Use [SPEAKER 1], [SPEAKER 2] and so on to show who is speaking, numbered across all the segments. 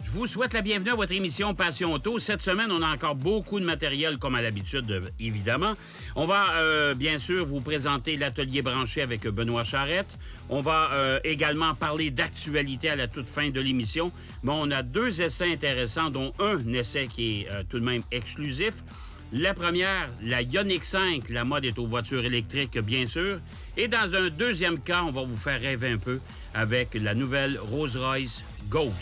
[SPEAKER 1] Je vous souhaite la bienvenue à votre émission Passion Auto. Cette semaine, on a encore beaucoup de matériel, comme à l'habitude, évidemment. On va, bien sûr, vous présenter l'atelier branché avec Benoît Charette. On va également parler d'actualité à la toute fin de l'émission. Mais on a deux essais intéressants, dont un essai qui est tout de même exclusif. La première, la Ioniq 5, la mode est aux voitures électriques, bien sûr. Et dans un deuxième cas, on va vous faire rêver un peu avec la nouvelle Rolls-Royce Ghost.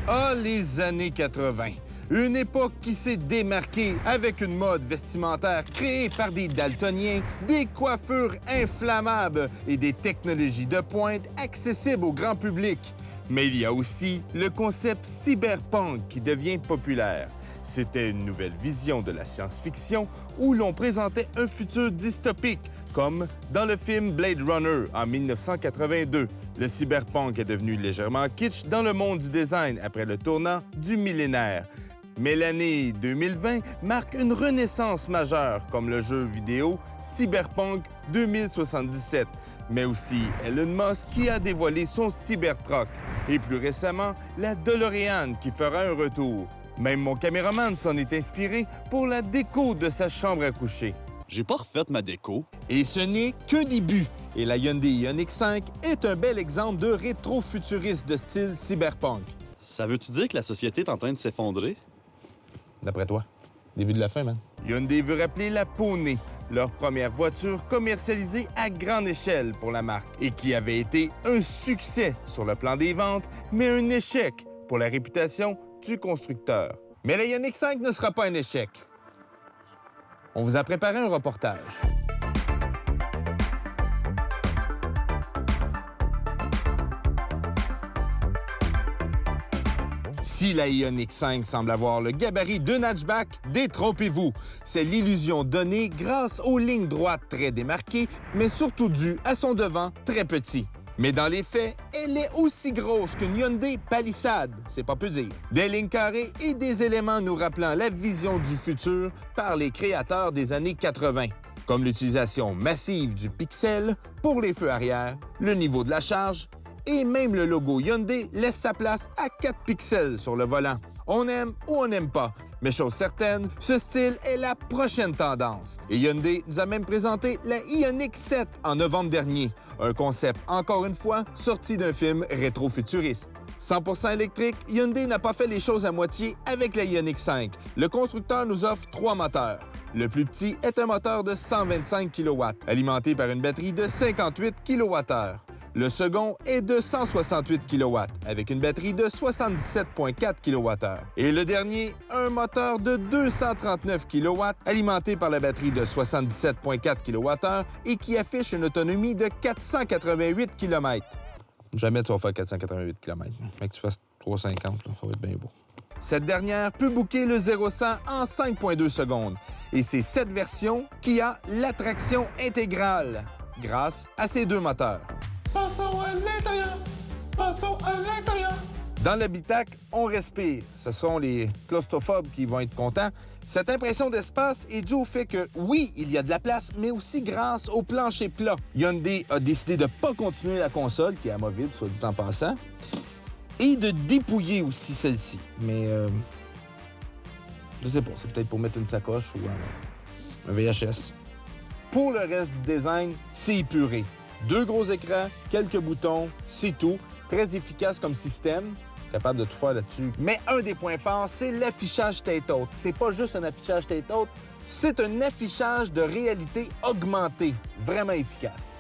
[SPEAKER 2] Ah, les années 80. Une époque qui s'est démarquée avec une mode vestimentaire créée par des daltoniens, des coiffures inflammables et des technologies de pointe accessibles au grand public. Mais il y a aussi le concept cyberpunk qui devient populaire. C'était une nouvelle vision de la science-fiction où l'on présentait un futur dystopique, comme dans le film Blade Runner en 1982. Le cyberpunk est devenu légèrement kitsch dans le monde du design après le tournant du millénaire. Mais l'année 2020 marque une renaissance majeure, comme le jeu vidéo Cyberpunk 2077, mais aussi Elon Musk qui a dévoilé son Cybertruck, et plus récemment, la DeLorean qui fera un retour. Même mon caméraman s'en est inspiré pour la déco de sa chambre à coucher.
[SPEAKER 3] J'ai pas refait ma déco.
[SPEAKER 2] Et ce n'est qu'un début. Et la Hyundai Ioniq 5 est un bel exemple de rétro-futuriste de style cyberpunk.
[SPEAKER 3] Ça veut-tu dire que la société est en train de s'effondrer?
[SPEAKER 2] D'après toi, début de la fin, man. Hyundai veut rappeler la Pony, leur première voiture commercialisée à grande échelle pour la marque et qui avait été un succès sur le plan des ventes, mais un échec pour la réputation du constructeur. Mais la Ioniq 5 ne sera pas un échec. On vous a préparé un reportage. Si la Ioniq 5 semble avoir le gabarit d'un hatchback, détrompez-vous. C'est l'illusion donnée grâce aux lignes droites très démarquées, mais surtout due à son devant très petit. Mais dans les faits, elle est aussi grosse qu'une Hyundai Palisade, c'est pas peu dire. Des lignes carrées et des éléments nous rappelant la vision du futur par les créateurs des années 80, comme l'utilisation massive du pixel pour les feux arrière, le niveau de la charge, et même le logo Hyundai laisse sa place à 4 pixels sur le volant. On aime ou on n'aime pas, mais chose certaine, ce style est la prochaine tendance. Et Hyundai nous a même présenté la Ioniq 7 en novembre dernier, un concept encore une fois sorti d'un film rétro-futuriste. 100% électrique, Hyundai n'a pas fait les choses à moitié avec la Ioniq 5. Le constructeur nous offre 3 moteurs. Le plus petit est un moteur de 125 kW, alimenté par une batterie de 58 kWh. Le second est de 168 kW, avec une batterie de 77,4 kWh. Et le dernier, un moteur de 239 kW, alimenté par la batterie de 77,4 kWh et qui affiche une autonomie de 488 km. Jamais tu vas faire 488 km. Fait que tu fasses 350, là, ça va être bien beau. Cette dernière peut booker le 0-100 en 5,2 secondes. Et c'est cette version qui a l'attraction intégrale, grâce à ces deux moteurs.
[SPEAKER 4] Passons à l'intérieur! Passons à l'intérieur!
[SPEAKER 2] Dans l'habitacle, on respire. Ce sont les claustrophobes qui vont être contents. Cette impression d'espace est due au fait que, oui, il y a de la place, mais aussi grâce au plancher plat. Hyundai a décidé de ne pas continuer la console, qui est amovible, soit dit en passant, et de dépouiller aussi celle-ci. Mais, je sais pas, c'est peut-être pour mettre une sacoche ou un VHS. Pour le reste du design, c'est épuré. 2 gros écrans, quelques boutons, c'est tout. Très efficace comme système, capable de tout faire là-dessus. Mais un des points forts, c'est l'affichage tête-haute. C'est pas juste un affichage tête-haute, c'est un affichage de réalité augmentée, vraiment efficace.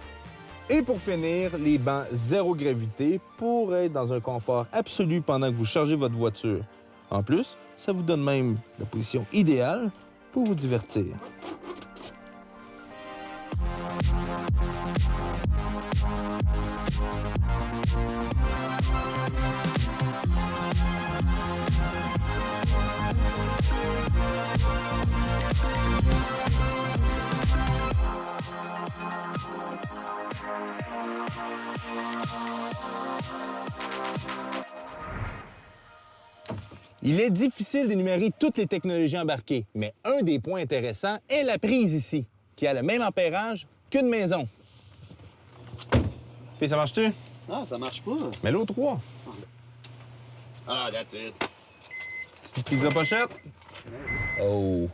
[SPEAKER 2] Et pour finir, les bancs zéro gravité pour être dans un confort absolu pendant que vous chargez votre voiture. En plus, ça vous donne même la position idéale pour vous divertir. Il est difficile d'énumérer toutes les technologies embarquées, mais un des points intéressants est la prise ici, qui a le même ampérage qu'une maison. Puis ça marche-tu?
[SPEAKER 3] Ah, ça marche pas.
[SPEAKER 2] Mais l'autre 3.
[SPEAKER 3] Ah, that's it.
[SPEAKER 2] Petite pizza pochette. Oh.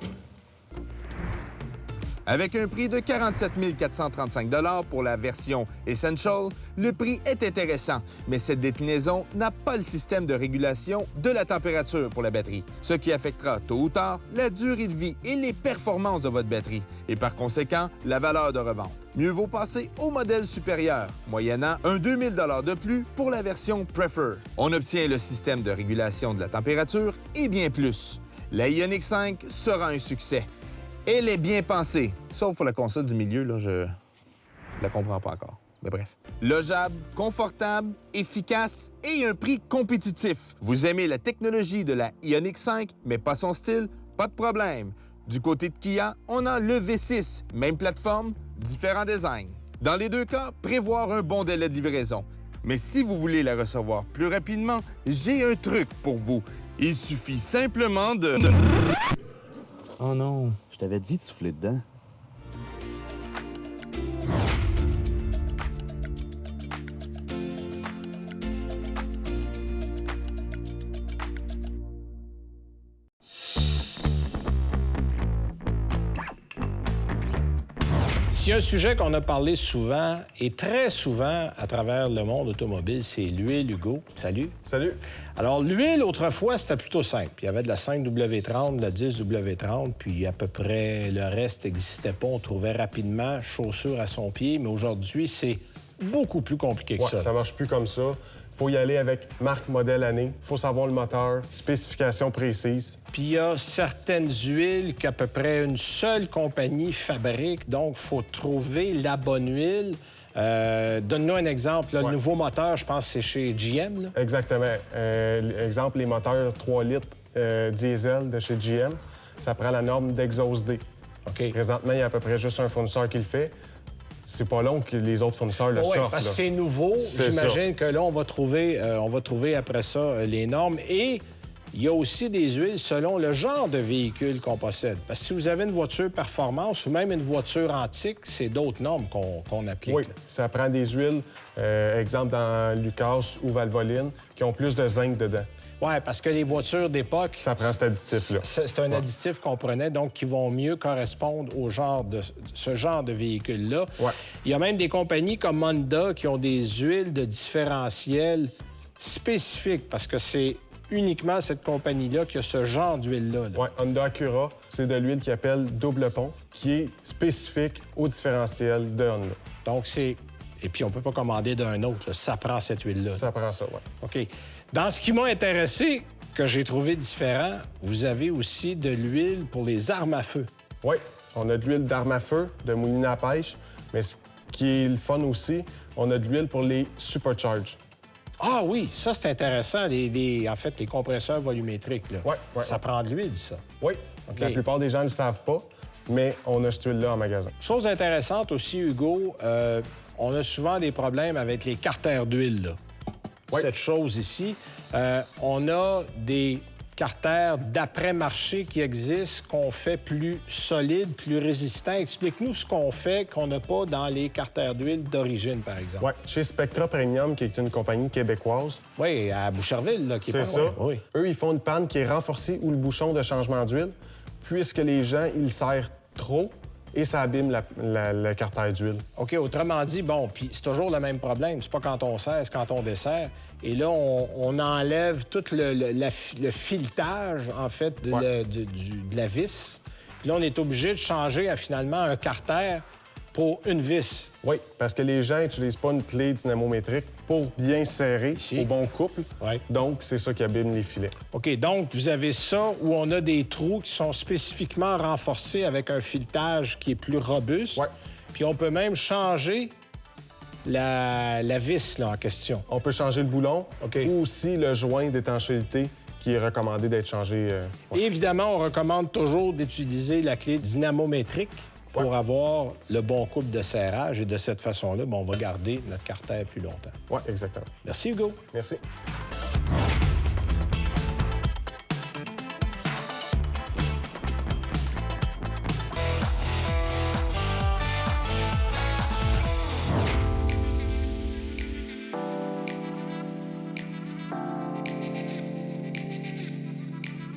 [SPEAKER 2] Avec un prix de 47 435 $ pour la version Essential, le prix est intéressant, mais cette déclinaison n'a pas le système de régulation de la température pour la batterie, ce qui affectera tôt ou tard la durée de vie et les performances de votre batterie, et par conséquent, la valeur de revente. Mieux vaut passer au modèle supérieur, moyennant un 2000 $ de plus pour la version Prefer. On obtient le système de régulation de la température et bien plus. La Ioniq 5 sera un succès. Elle est bien pensée, sauf pour la console du milieu, là, je la comprends pas encore. Mais bref. Logeable, confortable, efficace et un prix compétitif. Vous aimez la technologie de la Ioniq 5, mais pas son style? Pas de problème. Du côté de Kia, on a le V6, même plateforme, différents designs. Dans les deux cas, prévoir un bon délai de livraison. Mais si vous voulez la recevoir plus rapidement, j'ai un truc pour vous. Il suffit simplement de... Oh non.
[SPEAKER 3] Je t'avais dit de souffler dedans.
[SPEAKER 5] S'il y a un sujet qu'on a parlé souvent et très souvent à travers le monde automobile, c'est l'huile, Hugo. Salut.
[SPEAKER 6] Salut.
[SPEAKER 5] Alors, l'huile, autrefois, c'était plutôt simple. Il y avait de la 5W30, de la 10W30, puis à peu près le reste n'existait pas. On trouvait rapidement chaussure à son pied, mais aujourd'hui, c'est beaucoup plus compliqué que
[SPEAKER 6] Ouais,
[SPEAKER 5] ça.
[SPEAKER 6] ça marche plus comme ça. Faut y aller avec marque, modèle, année. Faut savoir le moteur, spécifications précises.
[SPEAKER 5] Puis il y a certaines huiles qu'à peu près une seule compagnie fabrique, donc il faut trouver la bonne huile. Donne-nous un exemple. Là,
[SPEAKER 6] Ouais.
[SPEAKER 5] Le nouveau moteur, je pense que c'est chez GM. Là.
[SPEAKER 6] Exactement. Exemple, les moteurs 3 litres diesel de chez GM, ça prend la norme d'Exhaust D.
[SPEAKER 5] OK.
[SPEAKER 6] Présentement, il y a à peu près juste un fournisseur qui le fait. C'est pas long que les autres fournisseurs le
[SPEAKER 5] Oui,
[SPEAKER 6] sortent.
[SPEAKER 5] parce que
[SPEAKER 6] là.
[SPEAKER 5] c'est nouveau.
[SPEAKER 6] C'est
[SPEAKER 5] J'imagine que là, on va trouver après ça les normes. Et il y a aussi des huiles selon le genre de véhicule qu'on possède. Parce que si vous avez une voiture performance ou même une voiture antique, c'est d'autres normes qu'on applique.
[SPEAKER 6] Oui, ça prend des huiles, exemple dans Lucas ou Valvoline, qui ont plus de zinc dedans.
[SPEAKER 5] Oui, parce que les voitures d'époque...
[SPEAKER 6] Ça prend cet additif-là.
[SPEAKER 5] C'est un additif qu'on prenait, donc qui vont mieux correspondre au genre de ce genre de véhicule-là.
[SPEAKER 6] Ouais.
[SPEAKER 5] Il y a même des compagnies comme Honda qui ont des huiles de différentiel spécifiques, parce que c'est uniquement cette compagnie-là qui a ce genre d'huile-là. là.
[SPEAKER 6] Oui, Honda Acura, c'est de l'huile qui appelle double pont, qui est spécifique au différentiel de Honda.
[SPEAKER 5] Donc, c'est... Et puis, on ne peut pas commander d'un autre. Là. Ça prend cette huile-là.
[SPEAKER 6] Ça prend ça, oui.
[SPEAKER 5] OK. Dans ce qui m'a intéressé, que j'ai trouvé différent, vous avez aussi de l'huile pour les armes à feu.
[SPEAKER 6] Oui, on a de l'huile d'arme à feu, de mouline à pêche, mais ce qui est le fun aussi, on a de l'huile pour les supercharge.
[SPEAKER 5] Ah oui, ça, c'est intéressant, en fait, les compresseurs volumétriques. Là.
[SPEAKER 6] Ouais.
[SPEAKER 5] Ça prend de l'huile, ça.
[SPEAKER 6] Oui,
[SPEAKER 5] OK.
[SPEAKER 6] la plupart des gens ne le savent pas, mais on a cette huile-là en magasin.
[SPEAKER 5] Chose intéressante aussi, Hugo, on a souvent des problèmes avec les carters d'huile. Là.
[SPEAKER 6] Oui.
[SPEAKER 5] Cette chose ici, on a des carters d'après-marché qui existent, qu'on fait plus solides, plus résistants. Explique-nous ce qu'on fait qu'on n'a pas dans les carters d'huile d'origine, par exemple.
[SPEAKER 6] Oui, chez Spectra Premium, qui est une compagnie québécoise,
[SPEAKER 5] Oui, à Boucherville, là, qui est
[SPEAKER 6] c'est
[SPEAKER 5] pas
[SPEAKER 6] ça.
[SPEAKER 5] loin. Oui.
[SPEAKER 6] Eux, ils font une panne qui est renforcée ou le bouchon de changement d'huile, puisque les gens, ils serrent trop et ça abîme le carter d'huile.
[SPEAKER 5] OK, autrement dit, bon, puis c'est toujours le même problème. C'est pas quand on serre, c'est quand on dessert. Et là, on enlève tout le filetage, en fait, de la vis. Puis là, on est obligé de changer à finalement un carter pour une vis.
[SPEAKER 6] Oui, parce que les gens n'utilisent pas une clé dynamométrique pour bien serrer
[SPEAKER 5] Ici.
[SPEAKER 6] au bon couple.
[SPEAKER 5] Ouais.
[SPEAKER 6] Donc, c'est ça qui abîme les filets.
[SPEAKER 5] OK, donc vous avez ça où on a des trous qui sont spécifiquement renforcés avec un filetage qui est plus robuste.
[SPEAKER 6] Ouais.
[SPEAKER 5] Puis on peut même changer la vis là, en question.
[SPEAKER 6] On peut changer le boulon
[SPEAKER 5] OK.
[SPEAKER 6] ou aussi le joint d'étanchéité qui est recommandé d'être changé. Ouais.
[SPEAKER 5] Et évidemment, on recommande toujours d'utiliser la clé dynamométrique pour avoir le bon couple de serrage. Et de cette façon-là, on va garder notre carter plus longtemps.
[SPEAKER 6] Oui, exactement.
[SPEAKER 5] Merci, Hugo.
[SPEAKER 6] Merci.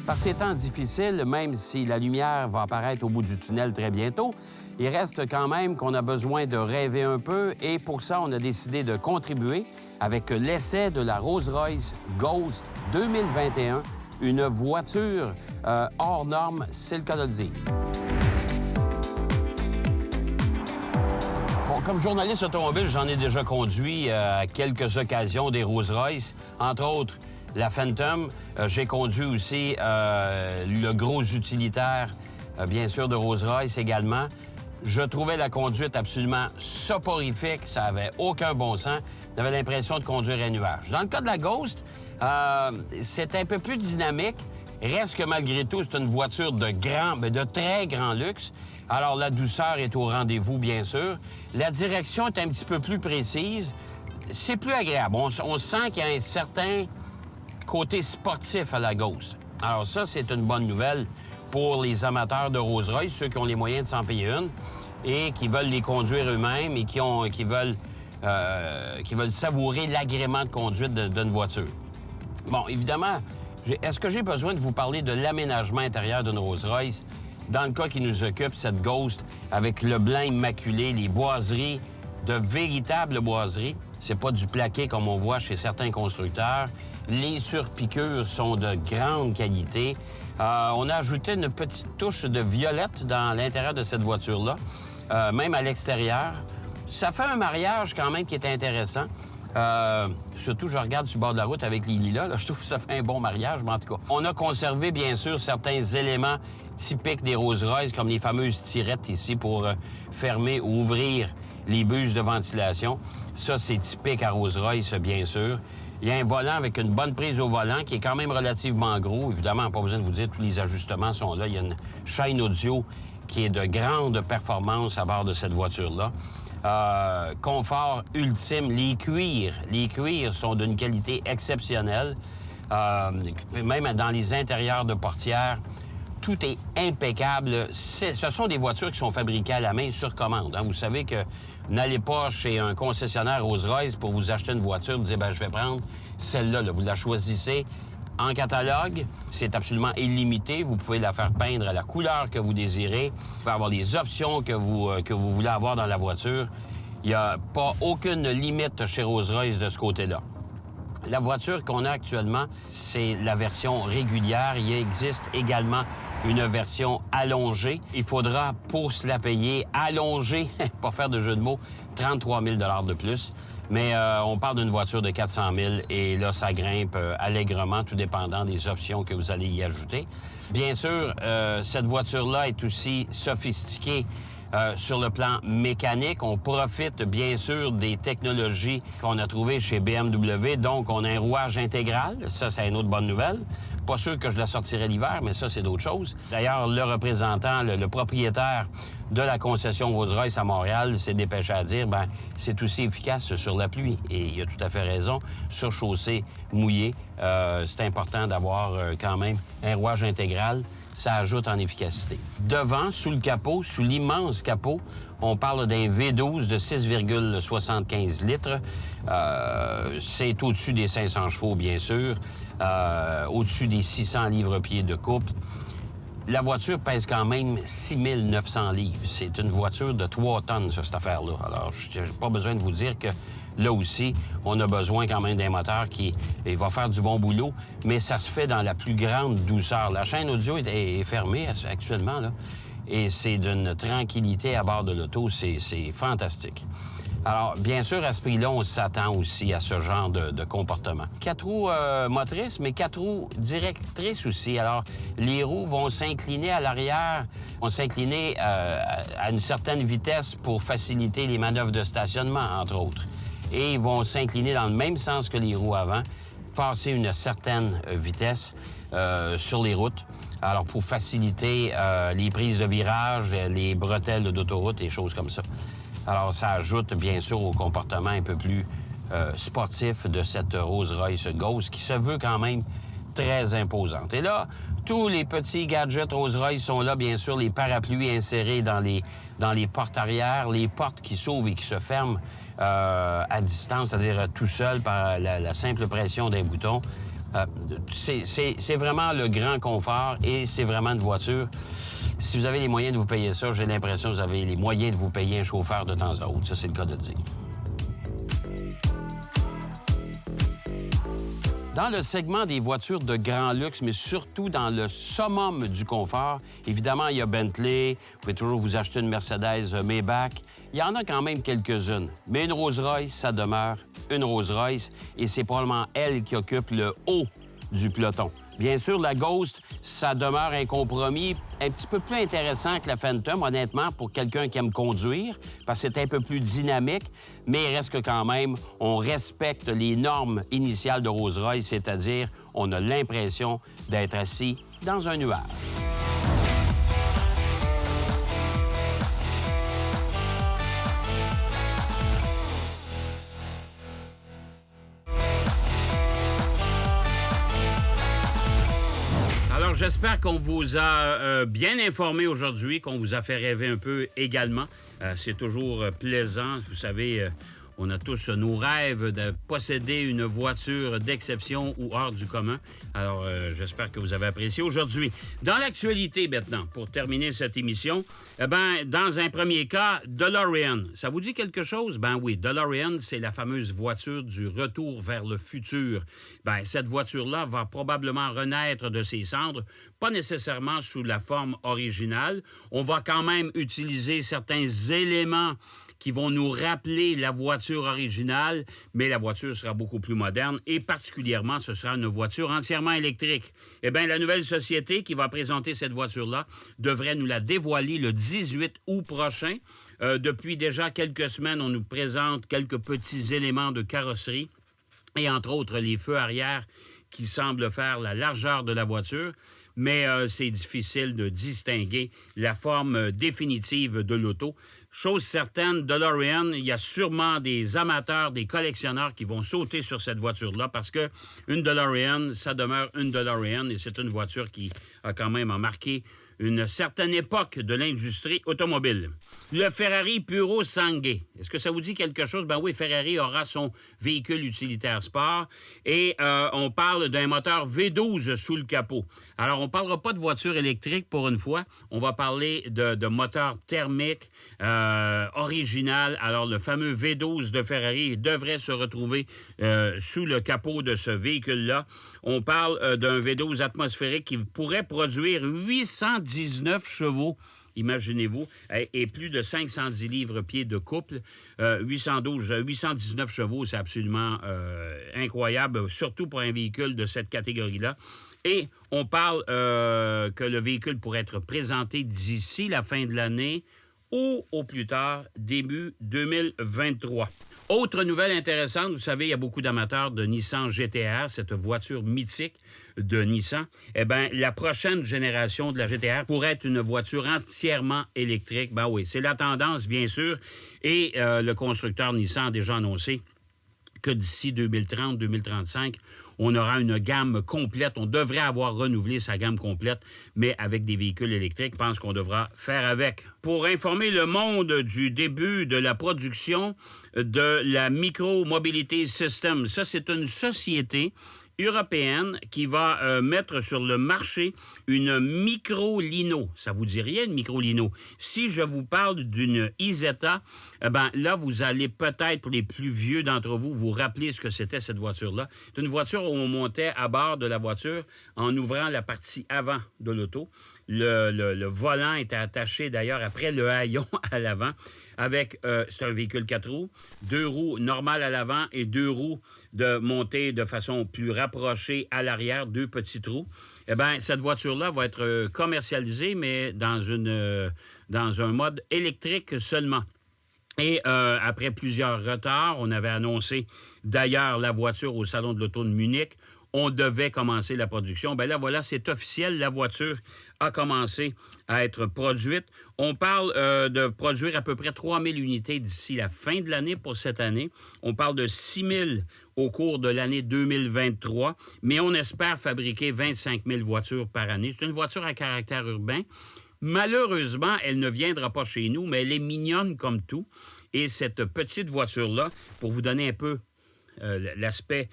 [SPEAKER 1] Par ces temps difficiles, même si la lumière va apparaître au bout du tunnel très bientôt, il reste quand même qu'on a besoin de rêver un peu et pour ça, on a décidé de contribuer avec l'essai de la Rolls-Royce Ghost 2021, une voiture hors norme, c'est le cas de le dire. Bon, comme journaliste automobile, j'en ai déjà conduit à quelques occasions des Rolls-Royce, entre autres la Phantom. J'ai conduit aussi le gros utilitaire, bien sûr, de Rolls-Royce également. Je trouvais la conduite absolument soporifique, ça avait aucun bon sens. J'avais l'impression de conduire un nuage. Dans le cas de la Ghost, c'est un peu plus dynamique. Reste que malgré tout, c'est une voiture de très grand luxe. Alors, la douceur est au rendez-vous, bien sûr. La direction est un petit peu plus précise. C'est plus agréable. On sent qu'il y a un certain côté sportif à la Ghost. Alors ça, c'est une bonne nouvelle pour les amateurs de Rolls-Royce, ceux qui ont les moyens de s'en payer une et qui veulent les conduire eux-mêmes et qui veulent savourer l'agrément de conduite d'une voiture. Bon, évidemment, est-ce que j'ai besoin de vous parler de l'aménagement intérieur d'une Rolls-Royce? Dans le cas qui nous occupe, cette Ghost, avec le blanc immaculé, les boiseries, de véritables boiseries. C'est pas du plaqué comme on voit chez certains constructeurs. Les surpiqûres sont de grande qualité. On a ajouté une petite touche de violette dans l'intérieur de cette voiture-là, même à l'extérieur. Ça fait un mariage quand même qui est intéressant. Surtout, je regarde sur le bord de la route avec les lilas. Là, je trouve que ça fait un bon mariage, mais en tout cas. On a conservé, bien sûr, certains éléments typiques des Rolls-Royce, comme les fameuses tirettes ici pour fermer ou ouvrir les buses de ventilation. Ça, c'est typique à Rolls-Royce, bien sûr. Il y a un volant avec une bonne prise au volant qui est quand même relativement gros. Évidemment, pas besoin de vous dire, tous les ajustements sont là. Il y a une chaîne audio qui est de grande performance à bord de cette voiture-là. Confort ultime. Les cuirs sont d'une qualité exceptionnelle. Même dans les intérieurs de portières, tout est impeccable. Ce sont des voitures qui sont fabriquées à la main sur commande. Hein. Vous savez que n'allez pas chez un concessionnaire Rolls-Royce pour vous acheter une voiture, vous dites, je vais prendre celle-là. Là. Vous la choisissez en catalogue. C'est absolument illimité. Vous pouvez la faire peindre à la couleur que vous désirez. Vous pouvez avoir les options que vous voulez avoir dans la voiture. Il n'y a pas aucune limite chez Rolls-Royce de ce côté-là. La voiture qu'on a actuellement, c'est la version régulière. Il existe également une version allongée. Il faudra, pour se la payer, allonger, pas faire de jeu de mots, 33 000 $ de plus. Mais on parle d'une voiture de 400 000 et là, ça grimpe allègrement, tout dépendant des options que vous allez y ajouter. Bien sûr, cette voiture-là est aussi sophistiquée sur le plan mécanique. On profite, bien sûr, des technologies qu'on a trouvées chez BMW. Donc, on a un rouage intégral. Ça, c'est une autre bonne nouvelle. Pas sûr que je la sortirai l'hiver, mais ça, c'est d'autre chose. D'ailleurs, le représentant, le propriétaire de la concession Rolls-Royce à Montréal s'est dépêché à dire, c'est aussi efficace sur la pluie. Et il a tout à fait raison. Sur chaussée mouillée, c'est important d'avoir quand même un rouage intégral. Ça ajoute en efficacité. Devant, sous le capot, sous l'immense capot, on parle d'un V12 de 6,75 litres. C'est au-dessus des 500 chevaux, bien sûr, au-dessus des 600 livres-pieds de couple. La voiture pèse quand même 6 900 livres. C'est une voiture de 3 tonnes, ça, cette affaire-là. Alors, je n'ai pas besoin de vous dire que là aussi, on a besoin quand même d'un moteur qui va faire du bon boulot, mais ça se fait dans la plus grande douceur. La chaîne audio est fermée actuellement, là, et c'est d'une tranquillité à bord de l'auto. C'est fantastique. Alors, bien sûr, à ce prix-là, on s'attend aussi à ce genre de comportement. 4 roues motrices, mais 4 roues directrices aussi. Alors, les roues vont s'incliner à l'arrière, vont s'incliner à une certaine vitesse pour faciliter les manœuvres de stationnement, entre autres. Et ils vont s'incliner dans le même sens que les roues avant, passer une certaine vitesse sur les routes. Alors, pour faciliter les prises de virage, les bretelles d'autoroute et choses comme ça. Alors, ça ajoute, bien sûr, au comportement un peu plus sportif de cette Rolls-Royce Ghost qui se veut quand même très imposante. Et là, tous les petits gadgets Rolls-Royce sont là, bien sûr, les parapluies insérés dans les portes arrière, les portes qui s'ouvrent et qui se ferment à distance, c'est-à-dire tout seul par la simple pression d'un bouton. C'est vraiment le grand confort et c'est vraiment une voiture. Si vous avez les moyens de vous payer ça, j'ai l'impression que vous avez les moyens de vous payer un chauffeur de temps à autre. Ça, c'est le cas de dire. Dans le segment des voitures de grand luxe, mais surtout dans le summum du confort, évidemment, il y a Bentley, vous pouvez toujours vous acheter une Mercedes Maybach. Il y en a quand même quelques-unes. Mais une Rolls-Royce, ça demeure une Rolls-Royce et c'est probablement elle qui occupe le haut du peloton. Bien sûr, la Ghost, ça demeure un compromis un petit peu plus intéressant que la Phantom, honnêtement, pour quelqu'un qui aime conduire, parce que c'est un peu plus dynamique, mais il reste que quand même, on respecte les normes initiales de Rolls-Royce, c'est-à-dire on a l'impression d'être assis dans un nuage. Alors, j'espère qu'on vous a bien informé aujourd'hui, qu'on vous a fait rêver un peu également. C'est toujours plaisant. Vous savez, on a tous nos rêves de posséder une voiture d'exception ou hors du commun. Alors, j'espère que vous avez apprécié aujourd'hui. Dans l'actualité, maintenant, pour terminer cette émission, dans un premier cas, DeLorean. Ça vous dit quelque chose? Ben oui, DeLorean, c'est la fameuse voiture du retour vers le futur. Ben, cette voiture-là va probablement renaître de ses cendres, pas nécessairement sous la forme originale. On va quand même utiliser certains éléments qui vont nous rappeler la voiture originale, mais la voiture sera beaucoup plus moderne et particulièrement, ce sera une voiture entièrement électrique. Eh bien, la nouvelle société qui va présenter cette voiture-là devrait nous la dévoiler le 18 août prochain. Depuis déjà quelques semaines, on nous présente quelques petits éléments de carrosserie et entre autres les feux arrière qui semblent faire la largeur de la voiture. Mais c'est difficile de distinguer la forme définitive de l'auto. Chose certaine, DeLorean, il y a sûrement des amateurs, des collectionneurs qui vont sauter sur cette voiture-là parce que une DeLorean, ça demeure une DeLorean et c'est une voiture qui a quand même marqué une certaine époque de l'industrie automobile. Le Ferrari Puro Sangue. Est-ce que ça vous dit quelque chose? Ben oui, Ferrari aura son véhicule utilitaire sport et on parle d'un moteur V12 sous le capot. Alors, on ne parlera pas de voiture électrique pour une fois. On va parler de moteur thermique original. Alors, le fameux V12 de Ferrari devrait se retrouver sous le capot de ce véhicule-là. On parle d'un V12 atmosphérique qui pourrait produire 819 chevaux, imaginez-vous, et plus de 510 livres-pieds de couple. 819 chevaux, c'est absolument incroyable, surtout pour un véhicule de cette catégorie-là. Et on parle que le véhicule pourrait être présenté d'ici la fin de l'année ou au plus tard, début 2023. Autre nouvelle intéressante, vous savez, il y a beaucoup d'amateurs de Nissan GT-R, cette voiture mythique de Nissan. Eh bien, la prochaine génération de la GT-R pourrait être une voiture entièrement électrique. Ben oui, c'est la tendance, bien sûr. Et le constructeur Nissan a déjà annoncé que d'ici 2030-2035, on aura une gamme complète. On devrait avoir renouvelé sa gamme complète, mais avec des véhicules électriques. Je pense qu'on devra faire avec. Pour informer le monde du début de la production de la Micro Mobility System, ça, c'est une société européenne qui va mettre sur le marché une micro-lino. Ça vous dit rien, une micro-lino? Si je vous parle d'une Isetta, là, vous allez peut-être, pour les plus vieux d'entre vous, vous rappeler ce que c'était cette voiture-là. C'est une voiture où on montait à bord de la voiture en ouvrant la partie avant de l'auto. Le volant était attaché, d'ailleurs, après le haillon à l'avant. Avec, c'est un véhicule 4 roues, 2 roues normales à l'avant et 2 roues de montée de façon plus rapprochée à l'arrière, 2 petits trous. Eh bien, cette voiture-là va être commercialisée, mais dans un mode électrique seulement. Et après plusieurs retards, on avait annoncé d'ailleurs la voiture au Salon de l'Auto de Munich. On devait commencer la production. Bien là, voilà, c'est officiel. La voiture a commencé à être produite. On parle de produire à peu près 3000 unités d'ici la fin de l'année pour cette année. On parle de 6000 au cours de l'année 2023, mais on espère fabriquer 25 000 voitures par année. C'est une voiture à caractère urbain. Malheureusement, elle ne viendra pas chez nous, mais elle est mignonne comme tout. Et cette petite voiture-là, pour vous donner un peu l'aspect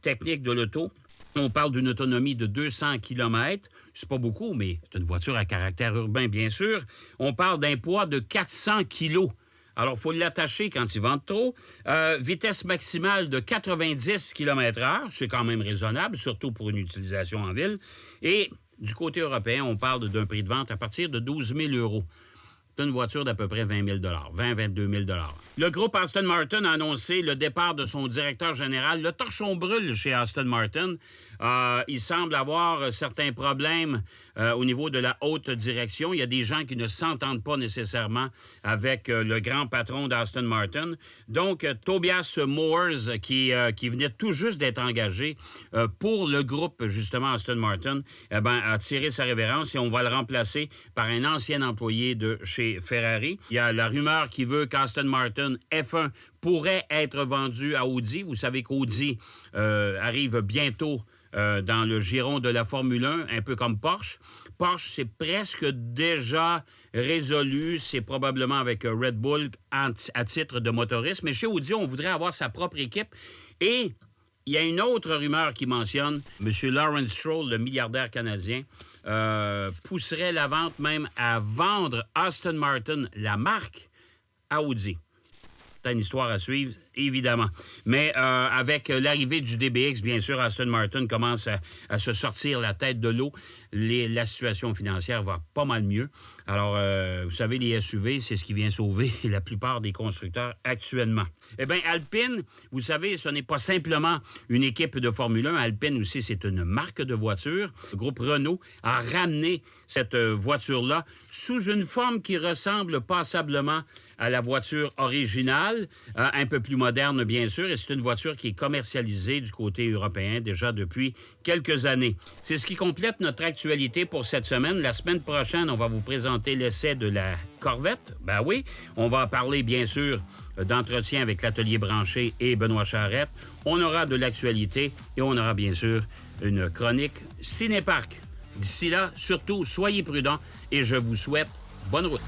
[SPEAKER 1] technique de l'auto, On parle d'une autonomie de 200 km. C'est pas beaucoup, mais c'est une voiture à caractère urbain, bien sûr. On parle d'un poids de 400 kg. Alors, il faut l'attacher quand il vente trop. Vitesse maximale de 90 km/h. C'est quand même raisonnable, surtout pour une utilisation en ville. Et du côté européen, on parle d'un prix de vente à partir de 12 000 €. C'est une voiture d'à peu près 20 000 20 22 000 $. Le groupe Aston Martin a annoncé le départ de son directeur général. Le torchon brûle chez Aston Martin. Il semble avoir certains problèmes au niveau de la haute direction. Il y a des gens qui ne s'entendent pas nécessairement avec le grand patron d'Aston Martin. Donc, Tobias Moores, qui venait tout juste d'être engagé pour le groupe, justement, Aston Martin, a tiré sa révérence et on va le remplacer par un ancien employé de chez Ferrari. Il y a la rumeur qui veut qu'Aston Martin F1 pourrait être vendu à Audi. Vous savez qu'Audi arrive bientôt dans le giron de la Formule 1, un peu comme Porsche. Porsche, c'est presque déjà résolu. C'est probablement avec Red Bull à titre de motoriste. Mais chez Audi, on voudrait avoir sa propre équipe. Et il y a une autre rumeur qui mentionne M. Lawrence Stroll, le milliardaire canadien, pousserait la vente même à vendre Aston Martin, la marque, à Audi. C'est une histoire à suivre, évidemment. Mais avec l'arrivée du DBX, bien sûr, Aston Martin commence à se sortir la tête de l'eau. La situation financière va pas mal mieux. Alors, vous savez, les SUV, c'est ce qui vient sauver la plupart des constructeurs actuellement. Eh bien, Alpine, vous savez, ce n'est pas simplement une équipe de Formule 1. Alpine aussi, c'est une marque de voiture. Le groupe Renault a ramené cette voiture-là sous une forme qui ressemble passablement à la voiture originale, un peu plus moderne, bien sûr, et c'est une voiture qui est commercialisée du côté européen déjà depuis quelques années. C'est ce qui complète notre actualité pour cette semaine. La semaine prochaine, on va vous présenter l'essai de la Corvette. Ben oui, on va parler, bien sûr, d'entretien avec l'Atelier Branché et Benoît Charette. On aura de l'actualité et on aura, bien sûr, une chronique Cinéparc. D'ici là, surtout, soyez prudents et je vous souhaite bonne route.